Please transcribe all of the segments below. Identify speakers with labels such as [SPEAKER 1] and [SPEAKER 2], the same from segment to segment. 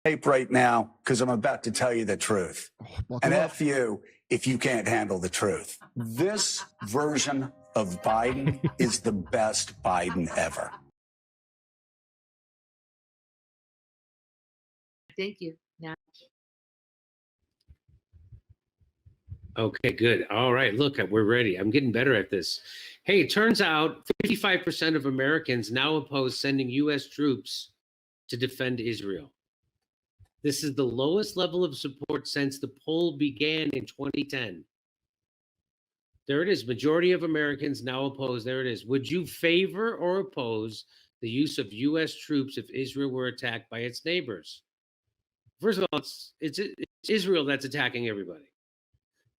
[SPEAKER 1] tape right now because I'm about to tell you the truth. And F you if you can't handle the truth. This version of Biden is the best Biden ever.
[SPEAKER 2] Thank you. Now.
[SPEAKER 3] Okay, good. All right, look, we're ready. I'm getting better at this. Hey, it turns out 55% of Americans now oppose sending U.S. troops to defend Israel. This is the lowest level of support since the poll began in 2010. There it is. Majority of Americans now oppose. There it is. Would you favor or oppose the use of U.S. troops if Israel were attacked by its neighbors? First of all, it's Israel that's attacking everybody.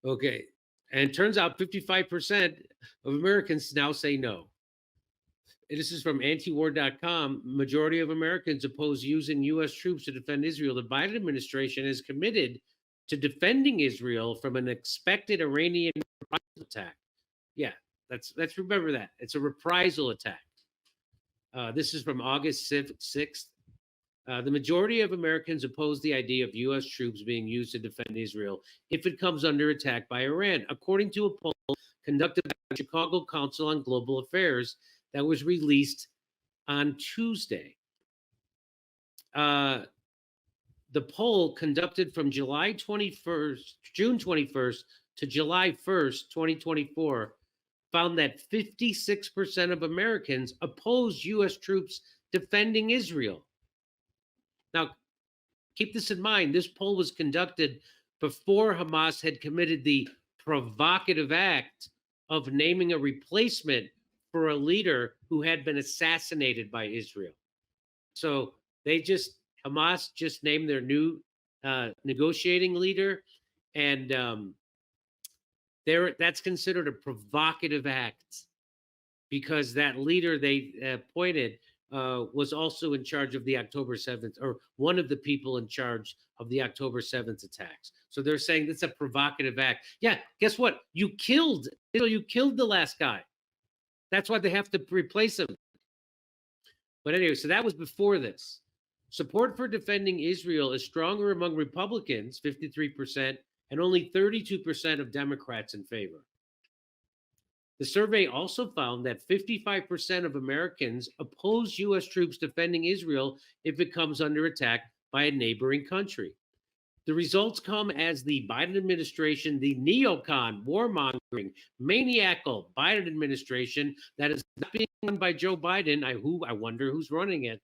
[SPEAKER 3] Okay. And it turns out 55% of Americans now say no. And this is from antiwar.com. Majority of Americans oppose using U.S. troops to defend Israel. The Biden administration is committed to defending Israel from an expected Iranian reprisal attack. Yeah, let's remember that. It's a reprisal attack. This is from August 6th. The majority of Americans oppose the idea of U.S. troops being used to defend Israel if it comes under attack by Iran, according to a poll conducted by the Chicago Council on Global Affairs that was released on Tuesday. The poll conducted from June 21st to July 1st, 2024, found that 56% of Americans oppose U.S. troops defending Israel. Now, keep this in mind. This poll was conducted before Hamas had committed the provocative act of naming a replacement for a leader who had been assassinated by Israel. So Hamas just named their new negotiating leader, and that's considered a provocative act because that leader they appointed was also in charge of the October 7th, or one of the people in charge of the October 7th attacks. So they're saying that's a provocative act. Yeah, guess what? You killed the last guy. That's why they have to replace him. But anyway, so that was before this. Support for defending Israel is stronger among Republicans, 53%, and only 32% of Democrats in favor. The survey also found that 55% of Americans oppose U.S. troops defending Israel if it comes under attack by a neighboring country. The results come as the Biden administration, the neocon, warmongering, maniacal Biden administration that is not being run by Joe Biden, I wonder who's running it,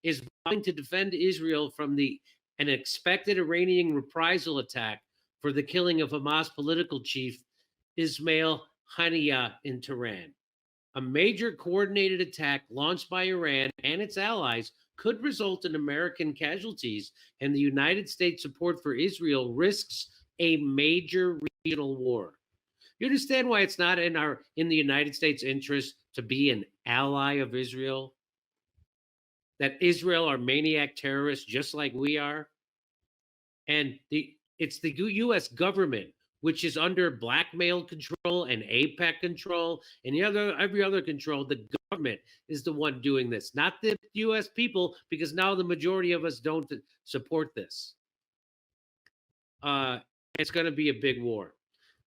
[SPEAKER 3] is vowing to defend Israel from an expected Iranian reprisal attack for the killing of Hamas political chief Ismail Haniyeh in Tehran. A major coordinated attack launched by Iran and its allies could result in American casualties, and the United States support for Israel risks a major regional war. You understand why it's not in the United States' interest to be an ally of Israel? That Israel are maniac terrorists just like we are? And it's the U.S. government, which is under blackmail control and APEC control and every other control. The government is the one doing this, not the U.S. people, because now the majority of us don't support this. It's going to be a big war.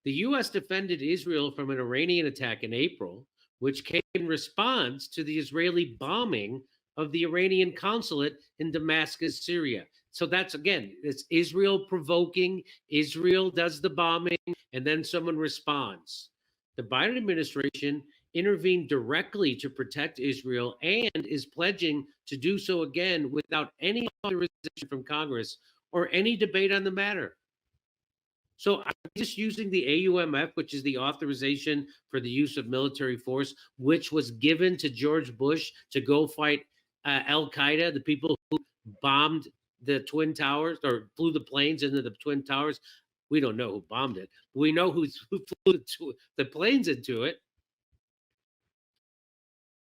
[SPEAKER 3] The U.S. defended Israel from an Iranian attack in April, which came in response to the Israeli bombing of the Iranian consulate in Damascus, Syria. So that's, again, it's Israel provoking, Israel does the bombing, and then someone responds. The Biden administration intervened directly to protect Israel and is pledging to do so again without any authorization from Congress or any debate on the matter. So I'm just using the AUMF, which is the authorization for the use of military force, which was given to George Bush to go fight Al-Qaeda, the people who bombed the Twin Towers or flew the planes into the Twin Towers. We don't know who bombed it. We know who flew the planes into it.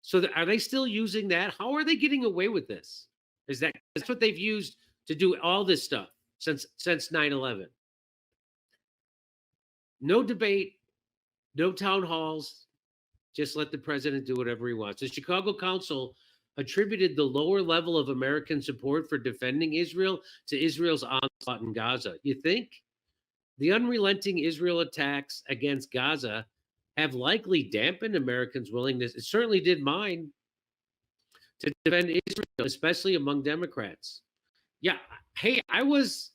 [SPEAKER 3] So are they still using that? How are they getting away with this? That's what they've used to do all this stuff since 9/11. No debate, no town halls, just let the president do whatever he wants. The Chicago Council attributed the lower level of American support for defending Israel to Israel's onslaught in Gaza. You think? The unrelenting Israel attacks against Gaza have likely dampened Americans' willingness, it certainly did mine, to defend Israel, especially among Democrats. Yeah, hey, I was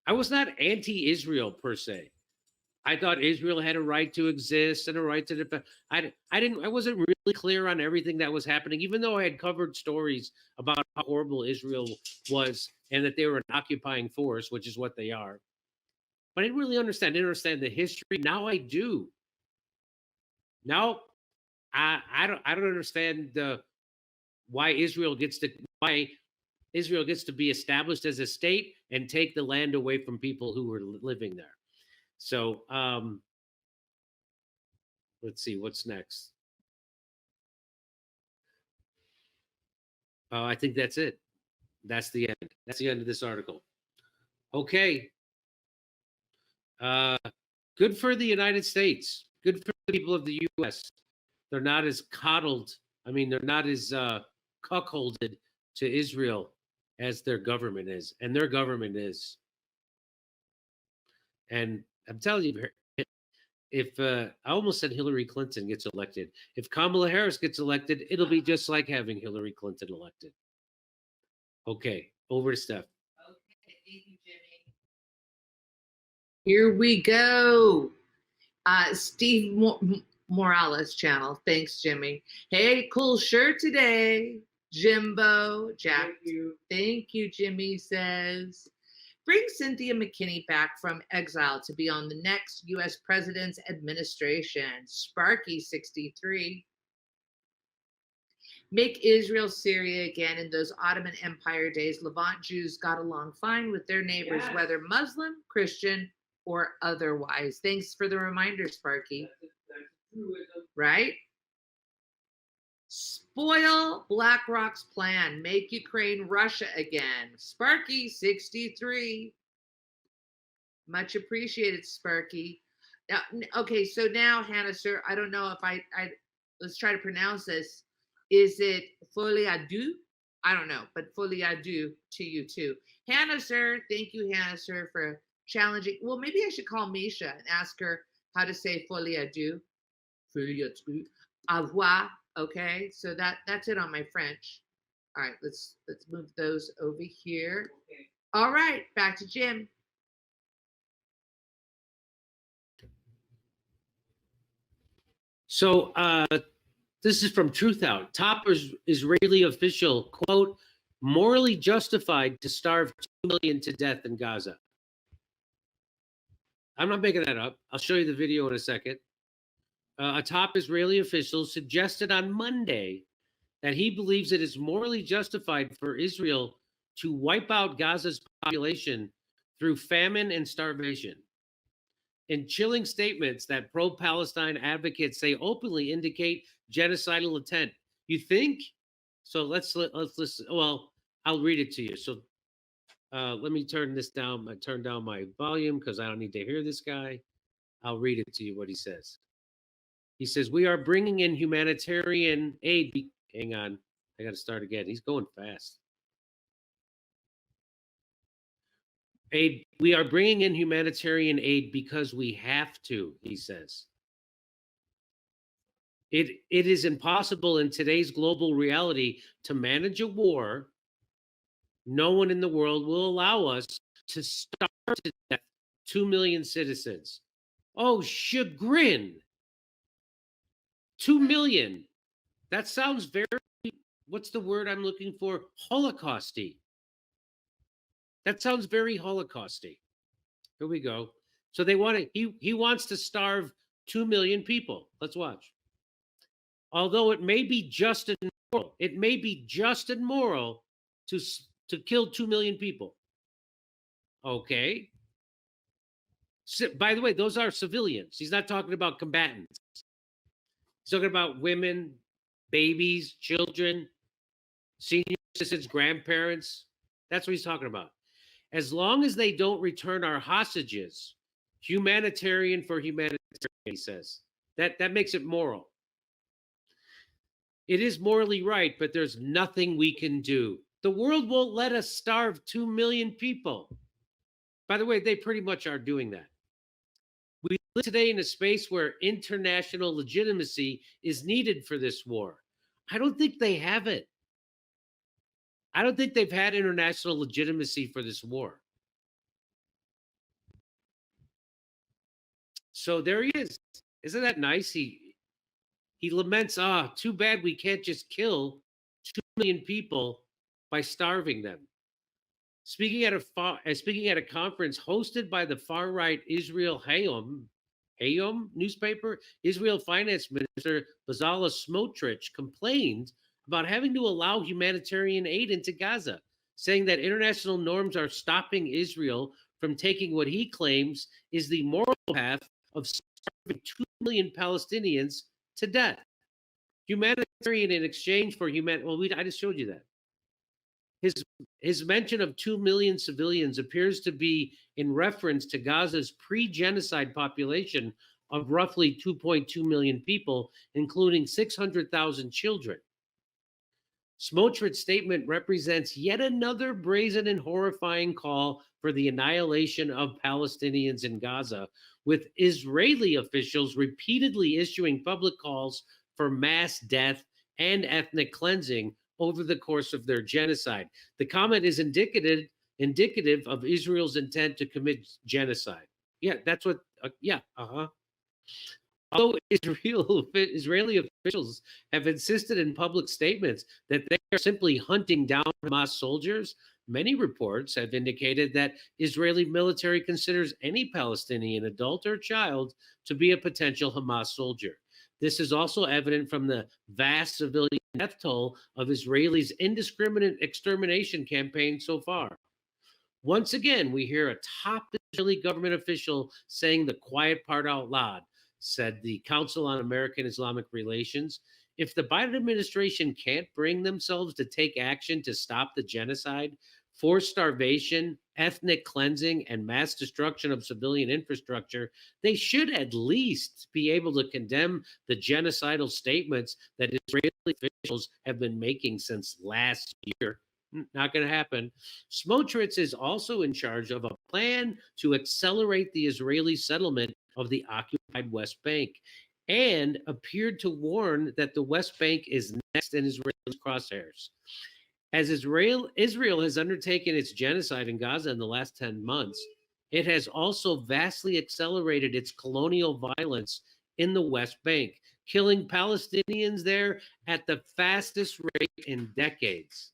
[SPEAKER 3] not anti-Israel per se. I thought Israel had a right to exist and a right to defend. I wasn't really clear on everything that was happening, even though I had covered stories about how horrible Israel was and that they were an occupying force, which is what they are. But I didn't really understand. I didn't understand the history. Now I do. Now I don't understand why Israel gets to be established as a state and take the land away from people who were living there. So let's see what's next. I think that's it. That's the end. That's the end of this article. Okay. Good for the United States. Good for the people of the U.S. They're not as coddled. I mean, they're not as cuckolded to Israel as their government is, and their government is. And I'm telling you, if I almost said Hillary Clinton gets elected, if Kamala Harris gets elected, it'll be just like having Hillary Clinton elected. Okay, over to Steph.
[SPEAKER 2] Okay, thank you, Jimmy. Here we go. Steve Morales channel. Thanks, Jimmy. Hey, cool shirt today, Jimbo. Jack. Thank you, Jimmy says. Bring Cynthia McKinney back from exile to be on the next U.S. president's administration. Sparky 63. Make Israel Syria again. In those Ottoman Empire days, Levant Jews got along fine with their neighbors, yes, whether Muslim, Christian, or otherwise. Thanks for the reminder, Sparky. That's right? Spoil BlackRock's plan. Make Ukraine Russia again. Sparky 63. Much appreciated, Sparky. Now, okay, so now, Hannah, sir, I don't know if I let's try to pronounce this. Is it folie à deux? I don't know, but folie à deux to you too. Hannah, sir, thank you, Hannah, sir, for challenging. Well, maybe I should call Misha and ask her how to say folie à deux. Folie à deux. Au revoir. Okay, so that's it on my French. All right, let's move those over here. Okay. All right, back to Jim.
[SPEAKER 3] So this is from Truth Out. Top Israeli official, quote, morally justified to starve 2 million to death in Gaza. I'm not making that up. I'll show you the video in a second. A top Israeli official suggested on Monday that he believes it is morally justified for Israel to wipe out Gaza's population through famine and starvation. In chilling statements that pro-Palestine advocates say openly indicate genocidal intent. You think? So let's listen. Well, I'll read it to you. So let me turn this down. I turn down my volume because I don't need to hear this guy. I'll read it to you what he says. He says, we are bringing in humanitarian aid. Hang on. I got to start again. He's going fast. We are bringing in humanitarian aid because we have to, he says. It is impossible in today's global reality to manage a war. No one in the world will allow us to starve to death 2 million citizens. Oh, chagrin. 2 million. That sounds very, what's the word I'm looking for? Holocausty. That sounds very Holocausty. Here we go. So they want to, he wants to starve 2 million people. Let's watch. Although it may be just and moral, it may be just and moral to kill 2 million people. Okay. So, by the way, those are civilians. He's not talking about combatants. He's talking about women, babies, children, senior citizens, grandparents. That's what he's talking about. As long as they don't return our hostages, humanitarian for humanitarian, he says. That makes it moral. It is morally right, but there's nothing we can do. The world won't let us starve 2 million people. By the way, they pretty much are doing that. We live today in a space where international legitimacy is needed for this war. I don't think they have it. I don't think they've had international legitimacy for this war. So there he is. Isn't that nice? He laments, too bad we can't just kill 2 million people by starving them. Speaking at a conference hosted by the far-right Israel Hayom newspaper, Israel Finance Minister Bezalel Smotrich complained about having to allow humanitarian aid into Gaza, saying that international norms are stopping Israel from taking what he claims is the moral path of starving 2 million Palestinians to death. Humanitarian in exchange for I just showed you that. His mention of 2 million civilians appears to be in reference to Gaza's pre-genocide population of roughly 2.2 million people, including 600,000 children. Smotrich's statement represents yet another brazen and horrifying call for the annihilation of Palestinians in Gaza, with Israeli officials repeatedly issuing public calls for mass death and ethnic cleansing over the course of their genocide. The comment is indicative of Israel's intent to commit genocide. Yeah, that's what, Although Israeli officials have insisted in public statements that they are simply hunting down Hamas soldiers, many reports have indicated that Israeli military considers any Palestinian adult or child to be a potential Hamas soldier. This is also evident from the vast civilian death toll of Israelis' indiscriminate extermination campaign so far. Once again, we hear a top Israeli government official saying the quiet part out loud, said the Council on American Islamic Relations. If the Biden administration can't bring themselves to take action to stop the genocide, forced starvation, ethnic cleansing, and mass destruction of civilian infrastructure, they should at least be able to condemn the genocidal statements that Israeli officials have been making since last year. Not going to happen. Smotrich is also in charge of a plan to accelerate the Israeli settlement of the occupied West Bank, and appeared to warn that the West Bank is next in Israel's crosshairs. As Israel has undertaken its genocide in Gaza in the last 10 months, it has also vastly accelerated its colonial violence in the West Bank, killing Palestinians there at the fastest rate in decades.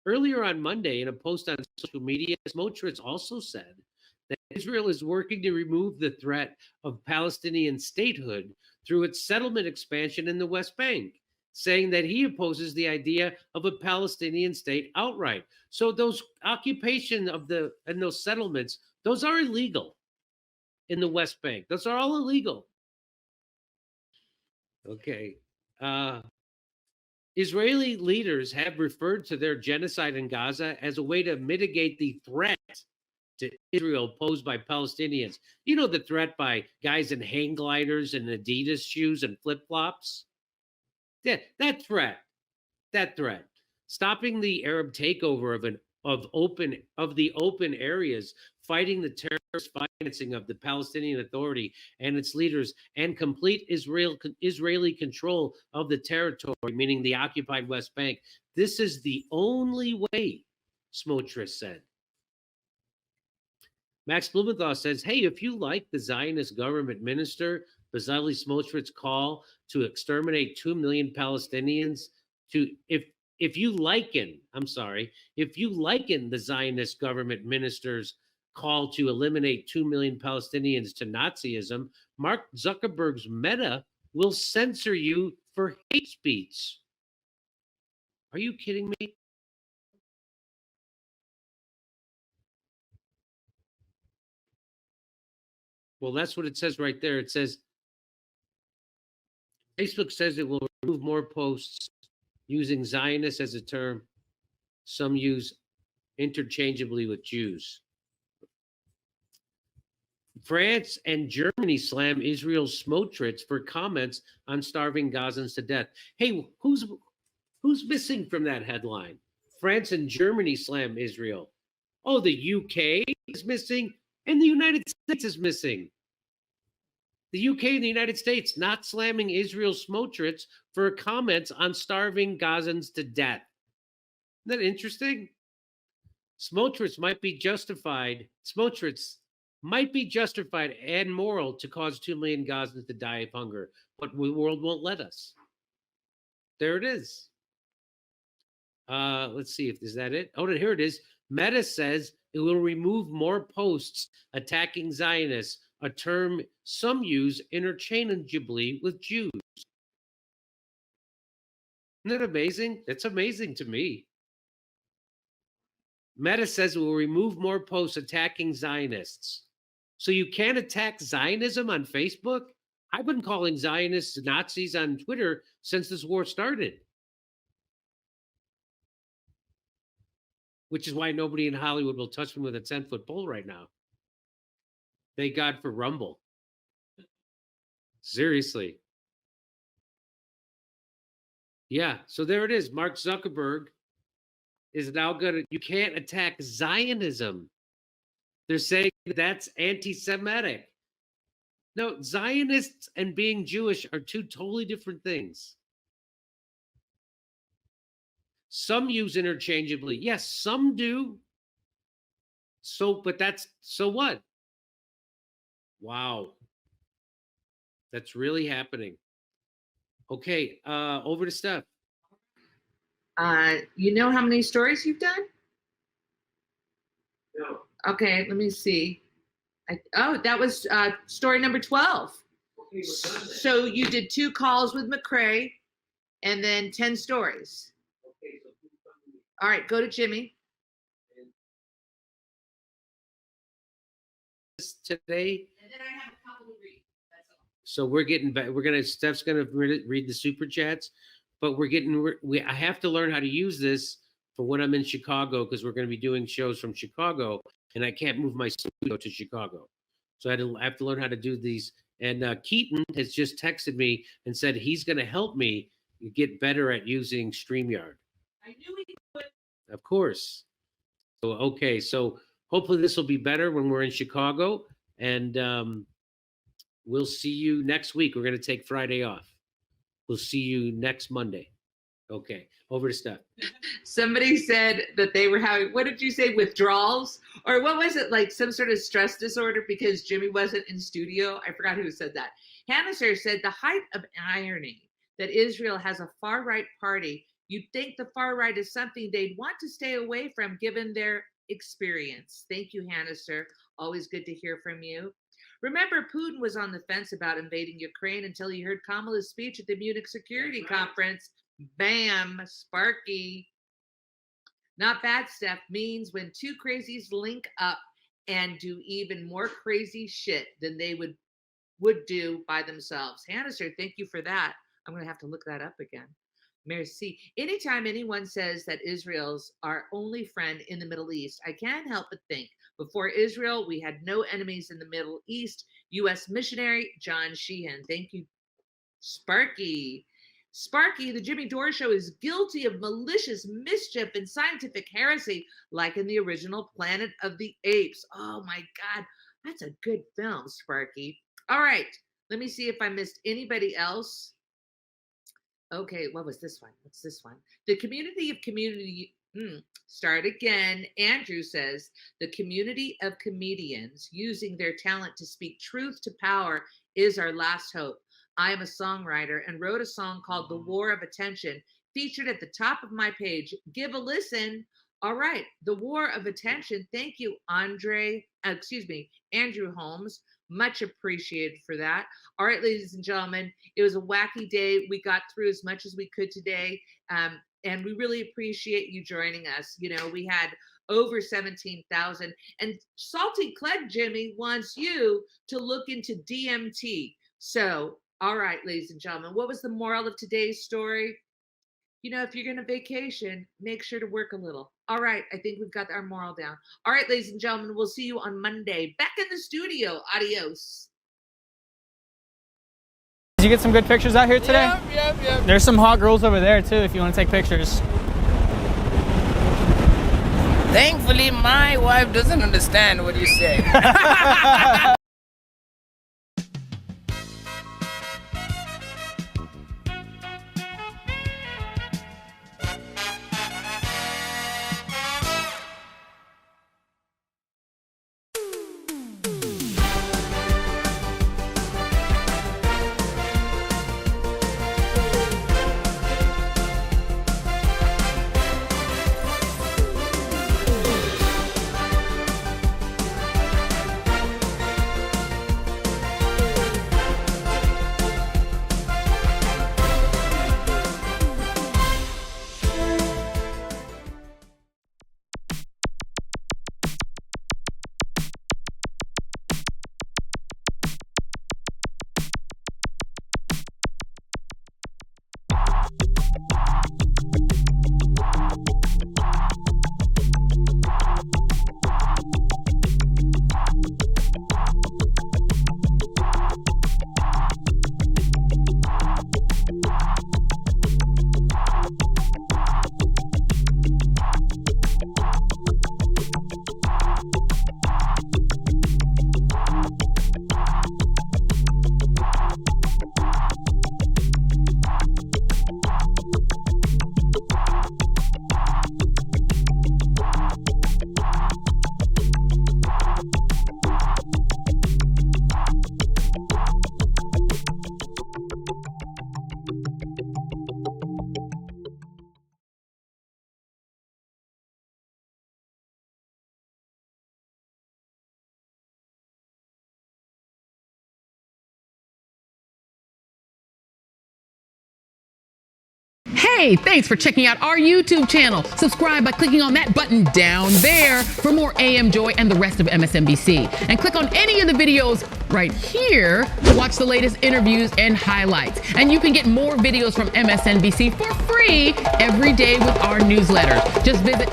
[SPEAKER 3] Earlier on Monday, in a post on social media, Smotrich also said that Israel is working to remove the threat of Palestinian statehood through its settlement expansion in the West Bank, saying that he opposes the idea of a Palestinian state outright. So those occupation and those settlements, those are illegal in the West Bank. Those are all illegal. Okay. Israeli leaders have referred to their genocide in Gaza as a way to mitigate the threat to Israel posed by Palestinians. You know, the threat by guys in hang gliders and Adidas shoes and flip-flops? Yeah, that threat. Stopping the Arab takeover of the open areas, fighting the terrorist financing of the Palestinian Authority and its leaders, and complete Israeli control of the territory, meaning the occupied West Bank. This is the only way, Smotrich said. Max Blumenthal says, hey, if you like the Zionist government minister, Bezalel Smotrich's call to exterminate 2 million Palestinians, if you liken the Zionist government minister's call to eliminate 2 million Palestinians to Nazism, Mark Zuckerberg's Meta will censor you for hate speech. Are you kidding me? Well, that's what it says right there. It says, Facebook says it will remove more posts using Zionist as a term some use interchangeably with Jews. France and Germany slam Israel's Smotrich for comments on starving Gazans to death. Hey, who's missing from that headline? France and Germany slam Israel. Oh, the UK is missing, and the United States is missing. The UK and the United States not slamming Israel's Smotrich for comments on starving Gazans to death. Isn't that interesting? Smotrich might be justified. Smotrich might be justified and moral to cause 2 million Gazans to die of hunger, but the world won't let us. There it is. Let's see if is that it. Oh, here it is. Meta says it will remove more posts attacking Zionists, a term some use interchangeably with Jews. Isn't that amazing? That's amazing to me. Meta says it will remove more posts attacking Zionists. So you can't attack Zionism on Facebook? I've been calling Zionists Nazis on Twitter since this war started. Which is why nobody in Hollywood will touch me with a 10-foot pole right now. Thank God for Rumble. Seriously. Yeah, so there it is. Mark Zuckerberg is now going to, you can't attack Zionism. They're saying that's anti-Semitic. No, Zionists and being Jewish are two totally different things. Some use interchangeably. Yes, some do. So, but that's, so what? Wow. That's really happening. Okay, over to Steph.
[SPEAKER 2] You know how many stories you've done?
[SPEAKER 3] No.
[SPEAKER 2] Okay, let me see. Oh, that was story number 12.
[SPEAKER 3] Okay, we're done then.
[SPEAKER 2] So you did 2 calls with McCrae and then 10 stories.
[SPEAKER 3] Okay, so
[SPEAKER 2] all right, go to Jimmy.
[SPEAKER 3] Today.
[SPEAKER 2] And then I have a couple to read. That's all.
[SPEAKER 3] So we're getting back. Steph's gonna read the super chats, but I have to learn how to use this for when I'm in Chicago, because we're going to be doing shows from Chicago, and I can't move my studio to Chicago. So I have to learn how to do these. And Keaton has just texted me and said he's going to help me get better at using StreamYard.
[SPEAKER 2] I knew he would.
[SPEAKER 3] Of course. So, okay. So hopefully this will be better when we're in Chicago, and we'll see you next week. We're going to take Friday off. We'll see you next Monday. Okay, over to Steph.
[SPEAKER 2] Somebody said that they were having, what did you say, withdrawals? Or what was it, like some sort of stress disorder because Jimmy wasn't in studio? I forgot who said that. Hanniser said the height of irony that Israel has a far-right party. You'd think the far right is something they'd want to stay away from given their experience. Thank you, Hanniser. Always good to hear from you. Remember, Putin was on the fence about invading Ukraine until he heard Kamala's speech at the Munich Security Conference. Bam, Sparky. Not bad, Steph. Means when 2 crazies link up and do even more crazy shit than they would do by themselves. Hanniser, thank you for that. I'm going to have to look that up again. Merci. Anytime anyone says that Israel's our only friend in the Middle East, I can't help but think, before Israel, we had no enemies in the Middle East. U.S. missionary John Sheehan. Thank you, Sparky. Sparky, the Jimmy Dore Show is guilty of malicious mischief and scientific heresy, like in the original Planet of the Apes. Oh my God, that's a good film, Sparky. All right, let me see if I missed anybody else. Okay, what was this one? What's this one? The community of community. Start again. Andrew says, the community of comedians using their talent to speak truth to power is our last hope. I am a songwriter and wrote a song called The War of Attention, featured at the top of my page. Give a listen. All right, The War of Attention. Thank you, Andrew Holmes. Much appreciated for that. All right, ladies and gentlemen, it was a wacky day. We got through as much as we could today. And we really appreciate you joining us. You know, we had over 17,000. And Salty Clegg Jimmy wants you to look into DMT. So, all right, ladies and gentlemen, what was the moral of today's story? you know, if you're going to vacation, make sure to work a little. All right. I think we've got our moral down. All right, ladies and gentlemen, we'll see you on Monday. Back in the studio. Adios.
[SPEAKER 4] Did you get some good pictures out here today? Yep. There's some hot girls over there too if you want to take pictures.
[SPEAKER 5] Thankfully, my wife doesn't understand what you say.
[SPEAKER 6] Hey, thanks for checking out our YouTube channel. Subscribe by clicking on that button down there for more AM Joy and the rest of MSNBC. And click on any of the videos right here to watch the latest interviews and highlights. And you can get more videos from MSNBC for free every day with our newsletters. Just visit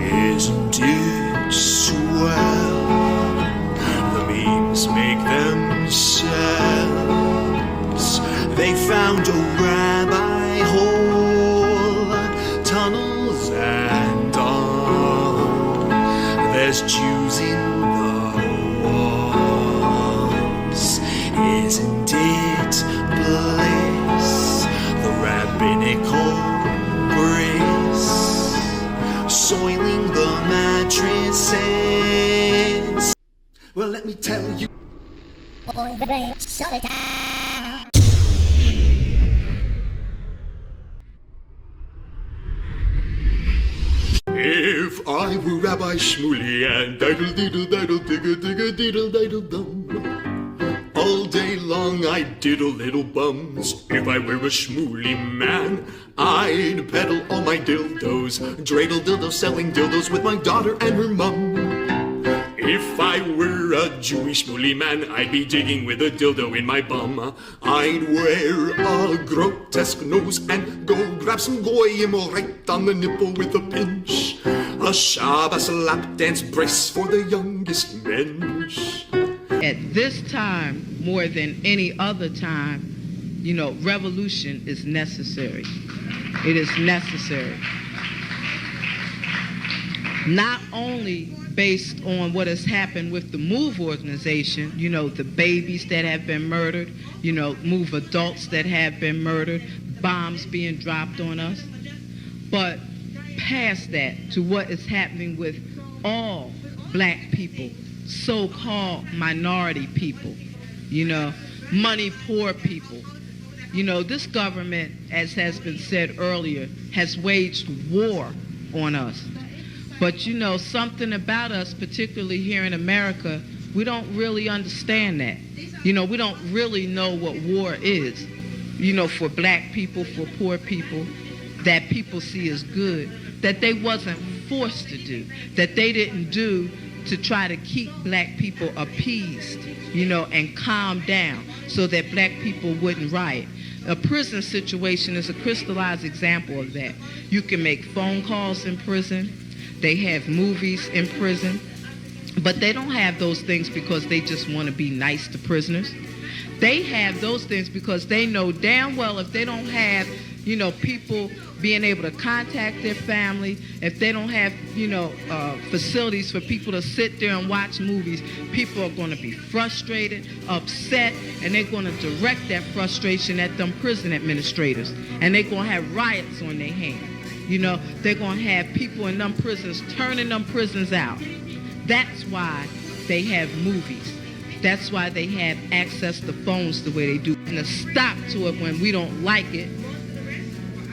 [SPEAKER 7] Isn't it swell? The memes make themselves. They found a rabbi hole, tunnels and all. There's Jews in the walls. Isn't it bliss? The rabbinical grace soiling the mattresses. Well, let me tell you. If I were Rabbi Shmuley and diddle diddle diddle digga digga diddle diddle dum, all day long I'd diddle little bums. If I were a Shmuley man, I'd peddle all my dildos, dreidel dildos, selling dildos with my daughter and her mum. If I were a Jewish Shmuley man, I'd be digging with a dildo in my bum. I'd wear a grotesque nose and go grab some goyim right on the nipple with a pinch. A Shabbos lap dance brace for the youngest mensch.
[SPEAKER 8] At this time, more than any other time, you know, revolution is necessary. It is necessary. Not only based on what has happened with the MOVE organization, you know, the babies that have been murdered, you know, MOVE adults that have been murdered, bombs being dropped on us, but past that to what is happening with all black people, so-called minority people, you know, money poor people. You know, this government, as has been said earlier, has waged war on us. But you know, something about us, particularly here in America, we don't really understand that. You know, we don't really know what war is. You know, for black people, for poor people, that people see as good, that they wasn't forced to do, that they didn't do to try to keep black people appeased, you know, and calm down so that black people wouldn't riot. A prison situation is a crystallized example of that. You can make phone calls in prison. They have movies in prison. But they don't have those things because they just want to be nice to prisoners. They have those things because they know damn well if they don't have, you know, people being able to contact their family, if they don't have, you know, facilities for people to sit there and watch movies, people are going to be frustrated, upset, and they're going to direct that frustration at them prison administrators. And they're going to have riots on their hands. You know, they're going to have people in them prisons turning them prisons out. That's why they have movies. That's why they have access to phones the way they do. And a stop to it when we don't like it,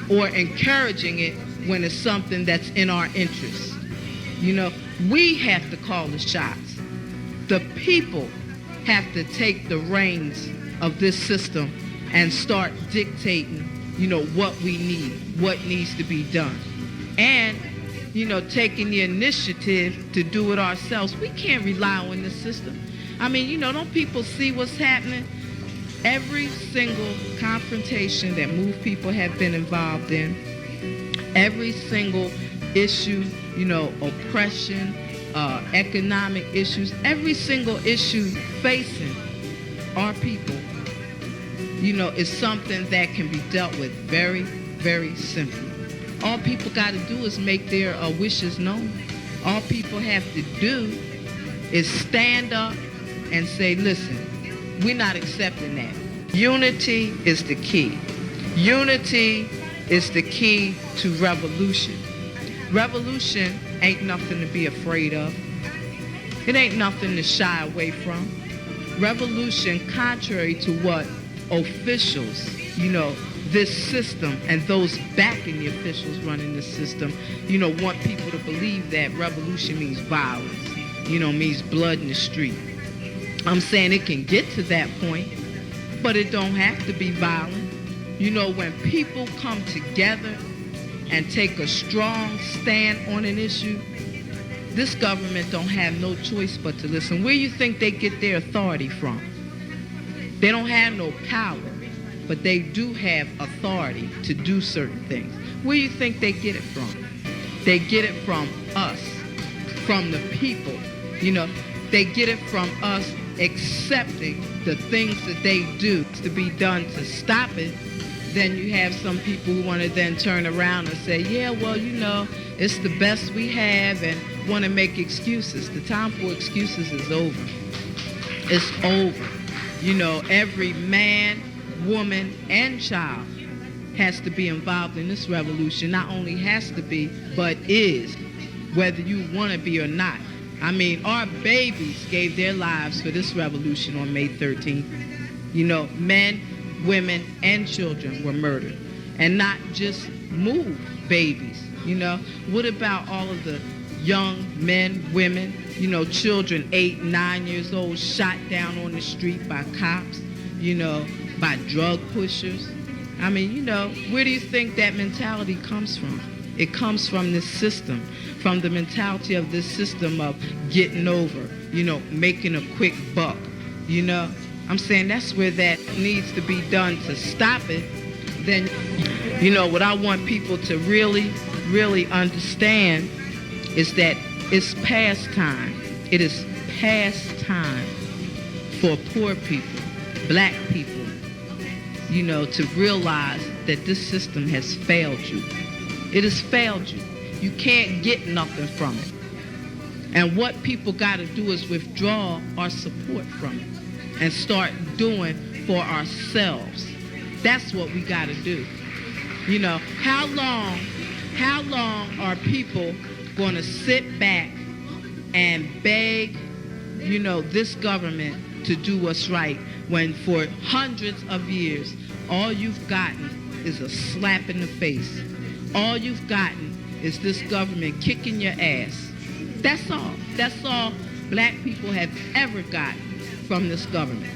[SPEAKER 8] or encouraging it when it's something that's in our interest. You know, we have to call the shots. The people have to take the reins of this system and start dictating, you know, what we need, what needs to be done. And, you know, taking the initiative to do it ourselves. We can't rely on this system. I mean, you know, don't people see what's happening? Every single confrontation that MOVE people have been involved in, every single issue, you know, oppression, economic issues, every single issue facing our people, you know, is something that can be dealt with very, very simply. All people got to do is make their wishes known. All people have to do is stand up and say, listen, we're not accepting that. Unity is the key. Unity is the key to revolution. Revolution ain't nothing to be afraid of. It ain't nothing to shy away from. Revolution, contrary to what officials, you know, this system and those backing the officials running this system, you know, want people to believe that revolution means violence, you know, means blood in the street. I'm saying it can get to that point, but it don't have to be violent. You know, when people come together and take a strong stand on an issue, this government don't have no choice but to listen. Where you think they get their authority from? They don't have no power, but they do have authority to do certain things. Where you think they get it from? They get it from us, from the people. You know, they get it from us accepting the things that they do to be done to stop it. Then you have some people who want to then turn around and say, yeah, well, you know, it's the best we have, and want to make excuses. The time for excuses is over. It's over. You know, every man, woman, and child has to be involved in this revolution. Not only has to be, but is, whether you want to be or not. I mean, our babies gave their lives for this revolution on May 13th. You know, men, women, and children were murdered. And not just MOVE babies, you know. What about all of the young men, women, you know, children 8, 9 years old shot down on the street by cops, you know, by drug pushers? I mean, you know, where do you think that mentality comes from? It comes from this system, from the mentality of this system of getting over, you know, making a quick buck, you know. I'm saying that's where that needs to be done to stop it. Then, you know, what I want people to really, really understand is that it's past time. It is past time for poor people, black people, you know, to realize that this system has failed you. It has failed you. You can't get nothing from it. And what people got to do is withdraw our support from it and start doing for ourselves. That's what we got to do. You know, how long are people going to sit back and beg, you know, this government to do what's right when for hundreds of years all you've gotten is a slap in the face? All you've gotten is this government kicking your ass. That's all. That's all black people have ever gotten from this government.